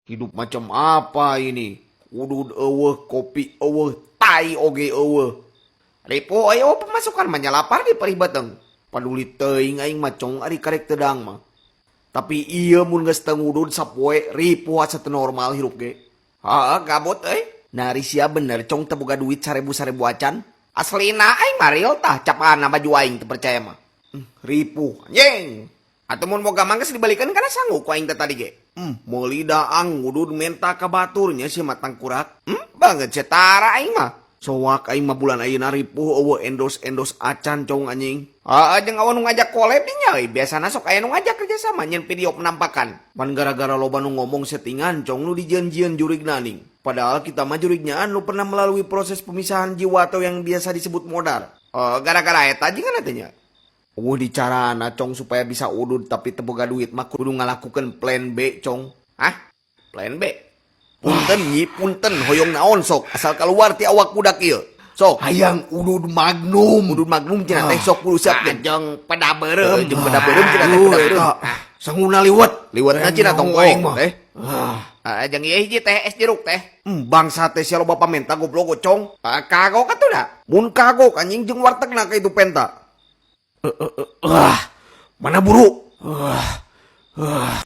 Hidup macam apa ini? Udud eueuh, kopi eueuh, tai oge eueuh. Ripo ayo pemasukan mah lapar di perih bateng. Paduli teuing aing mah cong ari karek tedang mah. Tapi iya mun geus teu ngudud sapoe ripo asa teu normal hirup ge. Heeh, gabut euy. Nari sia bener cong teu boga duit 1000 acan. Aslina aing mah real tah capaan baju aing teu percaya mah. Ripu anjing. Atau mun boga mangga dibalikan kana sanggup ku aing teh tadi ge. Meuli daang ngudud menta ka baturnya si matang kurak. Banget setara aing mah. Soak aing mah bulan ayeuna ripuh eueuh endos acan cong anjing. Heeh jeung awan nu ngajak collab nya euy. Biasana sok aya nu ngajak kerja sama nyen video penampakan. Pan gara-gara loba nu ngomong settingan cong nu dijanjian jurigna ning. Padahal kita mah jurignyaan lu pernah melalui proses pemisahan jiwa atau yang biasa disebut modar. Gara-gara eta jingan tanya. Di carana cong supaya bisa udud tapi teu boga duit mah kudu ngalakukeun plan B cong. Hah? Plan B? Punten nyi, punten hoyong naon sok asal keluar ti awak budak ieu. Sok hayang udud magnum. Udud magnum cenah teh sok kudu siap jeung pada beureum. Jeung pada beureum cenah teh kudu. Sanguna liwet. Liwetna cenah tong aing mah. Jeung ieu hiji teh es jeruk teh. Bangsa teh sia loba pamenta goblok gocong. Kagok atuh da. Mun kagok anjing jeung wartegna ka itu penta. Mana buru?